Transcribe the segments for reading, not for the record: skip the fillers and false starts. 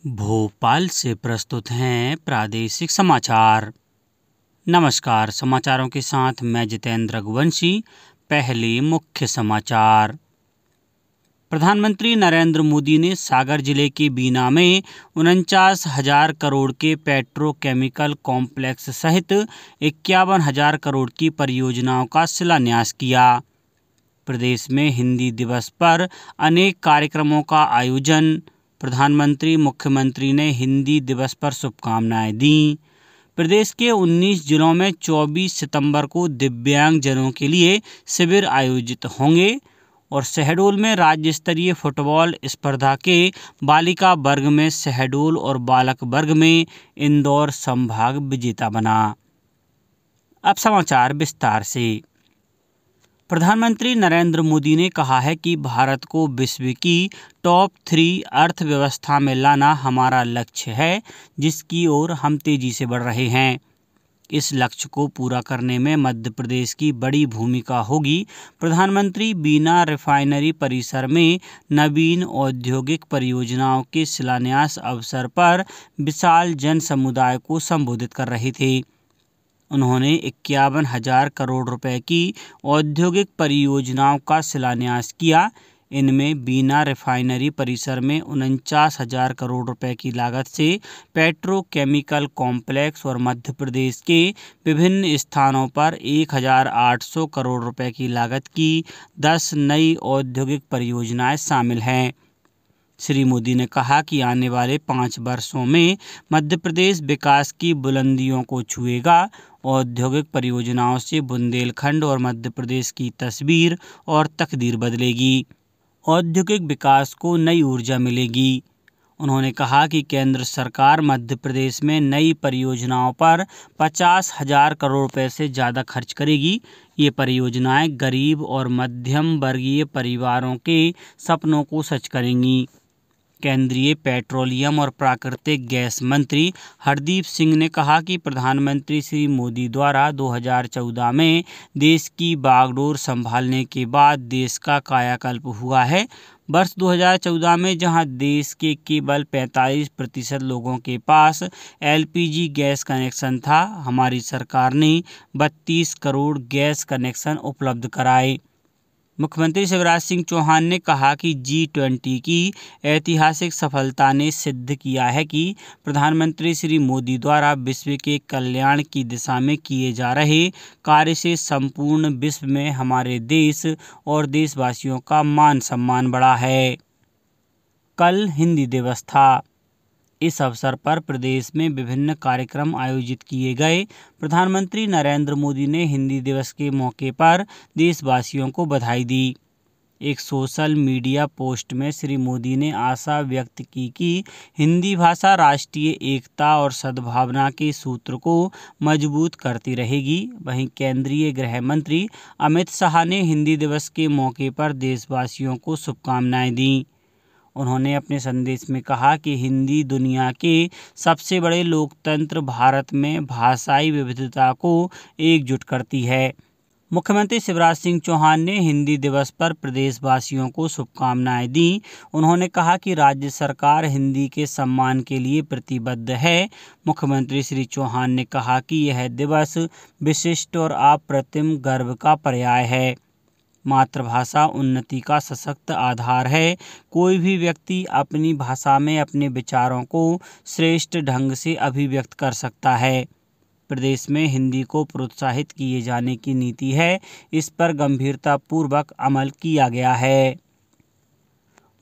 भोपाल से प्रस्तुत हैं प्रादेशिक समाचार। नमस्कार, समाचारों के साथ मैं जितेंद्र रघुवंशी। पहले मुख्य समाचार। प्रधानमंत्री नरेंद्र मोदी ने सागर जिले के बीना में 49,000 करोड़ के पेट्रोकेमिकल कॉम्प्लेक्स सहित 51,000 करोड़ की परियोजनाओं का शिलान्यास किया। प्रदेश में हिंदी दिवस पर अनेक कार्यक्रमों का आयोजन। प्रधानमंत्री मुख्यमंत्री ने हिंदी दिवस पर शुभकामनाएं दी। प्रदेश के 19 जिलों में 24 सितंबर को दिव्यांगजनों के लिए शिविर आयोजित होंगे और शहडोल में राज्य स्तरीय फुटबॉल स्पर्धा के बालिका वर्ग में शहडोल और बालक वर्ग में इंदौर संभाग विजेता बना। अब समाचार विस्तार से। प्रधानमंत्री नरेंद्र मोदी ने कहा है कि भारत को विश्व की टॉप 3 अर्थव्यवस्था में लाना हमारा लक्ष्य है, जिसकी ओर हम तेजी से बढ़ रहे हैं। इस लक्ष्य को पूरा करने में मध्य प्रदेश की बड़ी भूमिका होगी। प्रधानमंत्री बीना रिफाइनरी परिसर में नवीन औद्योगिक परियोजनाओं के शिलान्यास अवसर पर विशाल जन समुदाय को संबोधित कर रहे थे। उन्होंने 51,000 करोड़ रुपए की औद्योगिक परियोजनाओं का शिलान्यास किया। इनमें बीना रिफाइनरी परिसर में 49,000 करोड़ रुपए की लागत से पेट्रोकेमिकल कॉम्प्लेक्स और मध्य प्रदेश के विभिन्न स्थानों पर 1,800 करोड़ रुपए की लागत की 10 नई औद्योगिक परियोजनाएं शामिल हैं। श्री मोदी ने कहा कि आने वाले 5 वर्षों में मध्य प्रदेश विकास की बुलंदियों को छुएगा। औद्योगिक परियोजनाओं से बुंदेलखंड और मध्य प्रदेश की तस्वीर और तकदीर बदलेगी। औद्योगिक विकास को नई ऊर्जा मिलेगी। उन्होंने कहा कि केंद्र सरकार मध्य प्रदेश में नई परियोजनाओं पर 50,000 करोड़ रुपए से ज़्यादा खर्च करेगी। ये परियोजनाएं गरीब और मध्यम वर्गीय परिवारों के सपनों को सच करेंगी। केंद्रीय पेट्रोलियम और प्राकृतिक गैस मंत्री हरदीप सिंह ने कहा कि प्रधानमंत्री श्री मोदी द्वारा 2014 में देश की बागडोर संभालने के बाद देश का कायाकल्प हुआ है। वर्ष 2014 में जहां देश के केवल 45% लोगों के पास LPG गैस कनेक्शन था, हमारी सरकार ने 32 करोड़ गैस कनेक्शन उपलब्ध कराए। मुख्यमंत्री शिवराज सिंह चौहान ने कहा कि G20 की ऐतिहासिक सफलता ने सिद्ध किया है कि प्रधानमंत्री श्री मोदी द्वारा विश्व के कल्याण की दिशा में किए जा रहे कार्य से संपूर्ण विश्व में हमारे देश और देशवासियों का मान सम्मान बढ़ा है। कल हिंदी दिवस था। इस अवसर पर प्रदेश में विभिन्न कार्यक्रम आयोजित किए गए। प्रधानमंत्री नरेंद्र मोदी ने हिंदी दिवस के मौके पर देशवासियों को बधाई दी। एक सोशल मीडिया पोस्ट में श्री मोदी ने आशा व्यक्त की कि हिंदी भाषा राष्ट्रीय एकता और सद्भावना के सूत्र को मजबूत करती रहेगी। वहीं केंद्रीय गृह मंत्री अमित शाह ने हिंदी दिवस के मौके पर देशवासियों को शुभकामनाएं दी। उन्होंने अपने संदेश में कहा कि हिंदी दुनिया के सबसे बड़े लोकतंत्र भारत में भाषाई विविधता को एकजुट करती है। मुख्यमंत्री शिवराज सिंह चौहान ने हिंदी दिवस पर प्रदेशवासियों को शुभकामनाएं दी। उन्होंने कहा कि राज्य सरकार हिंदी के सम्मान के लिए प्रतिबद्ध है। मुख्यमंत्री श्री चौहान ने कहा कि यह दिवस विशिष्ट और अप्रतिम गर्व का पर्याय है। मातृभाषा उन्नति का सशक्त आधार है। कोई भी व्यक्ति अपनी भाषा में अपने विचारों को श्रेष्ठ ढंग से अभिव्यक्त कर सकता है। प्रदेश में हिंदी को प्रोत्साहित किए जाने की नीति है। इस पर गंभीरतापूर्वक अमल किया गया है।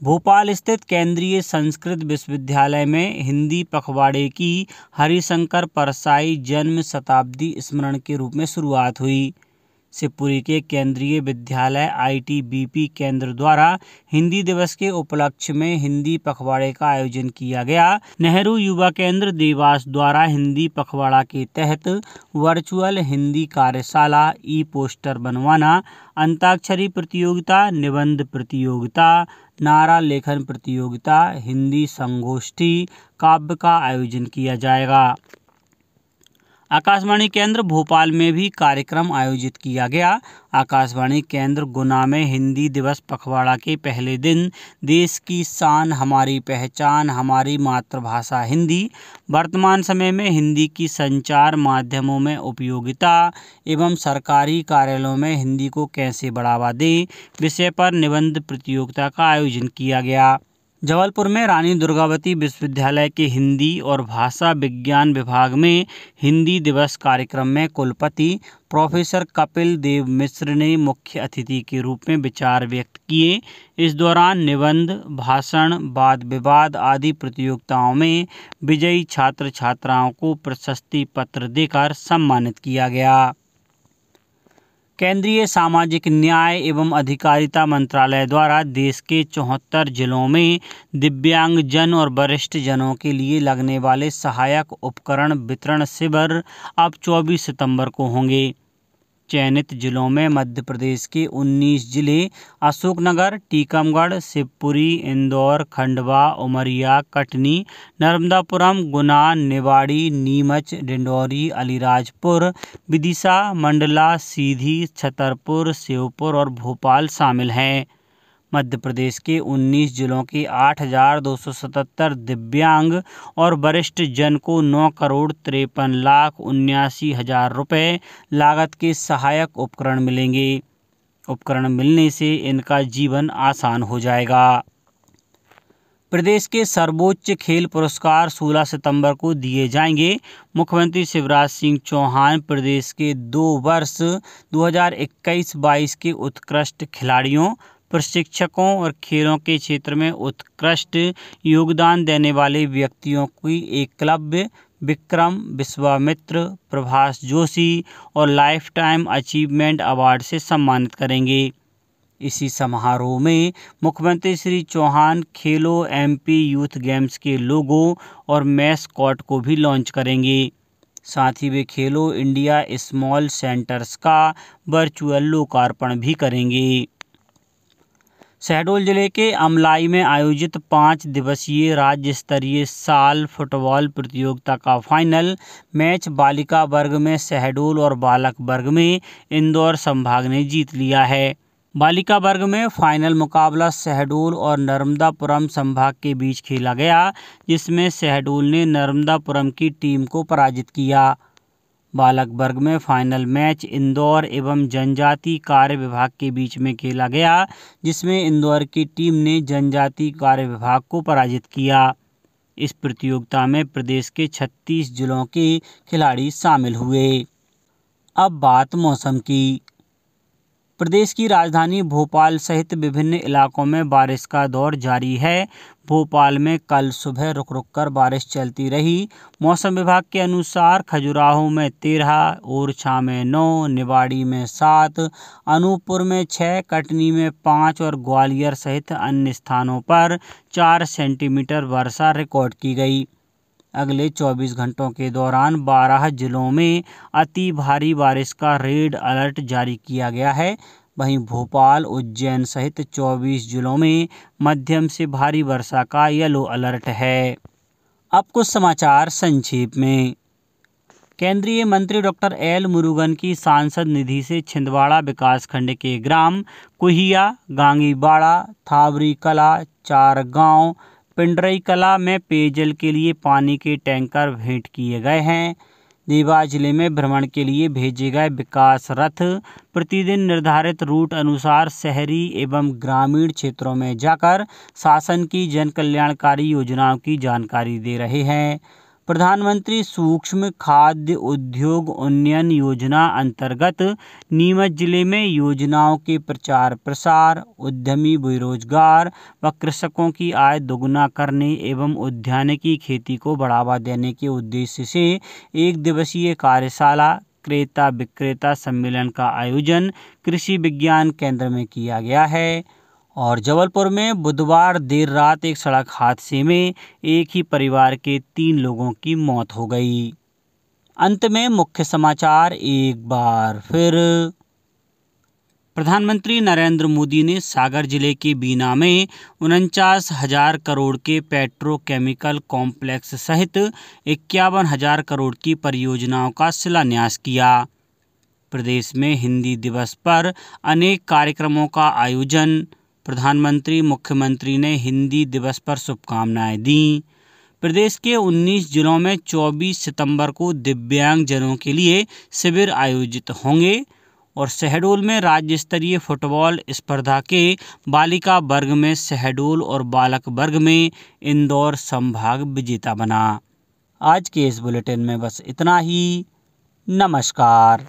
भोपाल स्थित केंद्रीय संस्कृत विश्वविद्यालय में हिंदी पखवाड़े की हरिशंकर परसाई जन्म शताब्दी स्मरण के रूप में शुरुआत हुई। शिवपुरी के केंद्रीय विद्यालय ITBP केंद्र द्वारा हिंदी दिवस के उपलक्ष्य में हिंदी पखवाड़े का आयोजन किया गया। नेहरू युवा केंद्र देवास द्वारा हिंदी पखवाड़ा के तहत वर्चुअल हिंदी कार्यशाला, पोस्टर बनवाना, अंताक्षरी प्रतियोगिता, निबंध प्रतियोगिता, नारा लेखन प्रतियोगिता, हिंदी संगोष्ठी, काव्य का आयोजन किया जाएगा। आकाशवाणी केंद्र भोपाल में भी कार्यक्रम आयोजित किया गया। आकाशवाणी केंद्र गुना में हिंदी दिवस पखवाड़ा के पहले दिन देश की शान, हमारी पहचान, हमारी मातृभाषा हिंदी, वर्तमान समय में हिंदी की संचार माध्यमों में उपयोगिता एवं सरकारी कार्यालयों में हिंदी को कैसे बढ़ावा दें विषय पर निबंध प्रतियोगिता का आयोजन किया गया। जबलपुर में रानी दुर्गावती विश्वविद्यालय के हिंदी और भाषा विज्ञान विभाग में हिंदी दिवस कार्यक्रम में कुलपति प्रोफेसर कपिल देव मिश्र ने मुख्य अतिथि के रूप में विचार व्यक्त किए। इस दौरान निबंध, भाषण, वाद विवाद आदि प्रतियोगिताओं में विजयी छात्र छात्राओं को प्रशस्ति पत्र देकर सम्मानित किया गया। केंद्रीय सामाजिक न्याय एवं अधिकारिता मंत्रालय द्वारा देश के 74 जिलों में दिव्यांग जन और वरिष्ठ जनों के लिए लगने वाले सहायक उपकरण वितरण शिविर अब 24 सितंबर को होंगे। चयनित जिलों में मध्य प्रदेश के 19 जिले अशोकनगर, टीकमगढ़, शिवपुरी, इंदौर, खंडवा, उमरिया, कटनी, नर्मदापुरम, गुना, निवाड़ी, नीमच, डिंडौरी, अलीराजपुर, विदिशा, मंडला, सीधी, छतरपुर, श्योपुर और भोपाल शामिल हैं। मध्य प्रदेश के 19 जिलों के 8,277 दिव्यांग और वरिष्ठ जन को 9,53,79,000 रुपये लागत के सहायक उपकरण मिलेंगे। उपकरण मिलने से इनका जीवन आसान हो जाएगा। प्रदेश के सर्वोच्च खेल पुरस्कार 16 सितंबर को दिए जाएंगे। मुख्यमंत्री शिवराज सिंह चौहान प्रदेश के 2 वर्ष 2021-22 के उत्कृष्ट खिलाड़ियों, प्रशिक्षकों और खेलों के क्षेत्र में उत्कृष्ट योगदान देने वाले व्यक्तियों की एकलव्य, विक्रम, विश्वामित्र, प्रभास जोशी और लाइफ टाइम अचीवमेंट अवार्ड से सम्मानित करेंगे। इसी समारोह में मुख्यमंत्री श्री चौहान खेलो एमपी यूथ गेम्स के लोगो और मैस्कॉट को भी लॉन्च करेंगे। साथ ही वे खेलो इंडिया स्मॉल सेंटर्स का वर्चुअल लोकार्पण भी करेंगे। शहडोल जिले के अमलाई में आयोजित 5 दिवसीय राज्य स्तरीय साल फुटबॉल प्रतियोगिता का फाइनल मैच बालिका वर्ग में शहडोल और बालक वर्ग में इंदौर संभाग ने जीत लिया है। बालिका वर्ग में फाइनल मुकाबला शहडोल और नर्मदापुरम संभाग के बीच खेला गया, जिसमें शहडोल ने नर्मदापुरम की टीम को पराजित किया। बालक वर्ग में फाइनल मैच इंदौर एवं जनजाति कार्य विभाग के बीच में खेला गया, जिसमें इंदौर की टीम ने जनजाति कार्य विभाग को पराजित किया। इस प्रतियोगिता में प्रदेश के 36 जिलों के खिलाड़ी शामिल हुए। अब बात मौसम की। प्रदेश की राजधानी भोपाल सहित विभिन्न इलाकों में बारिश का दौर जारी है। भोपाल में कल सुबह रुक रुक कर बारिश चलती रही। मौसम विभाग के अनुसार खजुराहो में 13, ओरछा में 9, निवाड़ी में 7, अनूपपुर में 6, कटनी में 5 और ग्वालियर सहित अन्य स्थानों पर 4 सेंटीमीटर वर्षा रिकॉर्ड की गई। अगले 24 घंटों के दौरान 12 जिलों में अति भारी बारिश का रेड अलर्ट जारी किया गया है। वहीं भोपाल, उज्जैन सहित 24 जिलों में मध्यम से भारी वर्षा का येलो अलर्ट है। अब कुछ समाचार संक्षेप में। केंद्रीय मंत्री डॉक्टर एल मुरुगन की सांसद निधि से छिंदवाड़ा विकासखंड के ग्राम कुहिया, गांगीबाड़ा, थावरी कला, चारगांव, पिंडरई कला में पेयजल के लिए पानी के टैंकर भेंट किए गए हैं। देवास जिले में भ्रमण के लिए भेजे गए विकास रथ प्रतिदिन निर्धारित रूट अनुसार शहरी एवं ग्रामीण क्षेत्रों में जाकर शासन की जन कल्याणकारी योजनाओं की जानकारी दे रहे हैं। प्रधानमंत्री सूक्ष्म खाद्य उद्योग उन्नयन योजना अंतर्गत नीमच जिले में योजनाओं के प्रचार प्रसार, उद्यमी बेरोजगार व कृषकों की आय दोगुना करने एवं उद्यानिकी खेती को बढ़ावा देने के उद्देश्य से 1 दिवसीय कार्यशाला क्रेता विक्रेता सम्मेलन का आयोजन कृषि विज्ञान केंद्र में किया गया है। और जबलपुर में बुधवार देर रात एक सड़क हादसे में एक ही परिवार के 3 लोगों की मौत हो गई। अंत में मुख्य समाचार एक बार फिर। प्रधानमंत्री नरेंद्र मोदी ने सागर जिले के बीना में 49,000 करोड़ के पेट्रोकेमिकल कॉम्प्लेक्स सहित 51,000 करोड़ की परियोजनाओं का शिलान्यास किया। प्रदेश में हिंदी दिवस पर अनेक कार्यक्रमों का आयोजन। प्रधानमंत्री मुख्यमंत्री ने हिंदी दिवस पर शुभकामनाएं दी। प्रदेश के 19 जिलों में 24 सितंबर को दिव्यांगजनों के लिए शिविर आयोजित होंगे और शहडोल में राज्य स्तरीय फुटबॉल स्पर्धा के बालिका वर्ग में शहडोल और बालक वर्ग में इंदौर संभाग विजेता बना। आज के इस बुलेटिन में बस इतना ही। नमस्कार।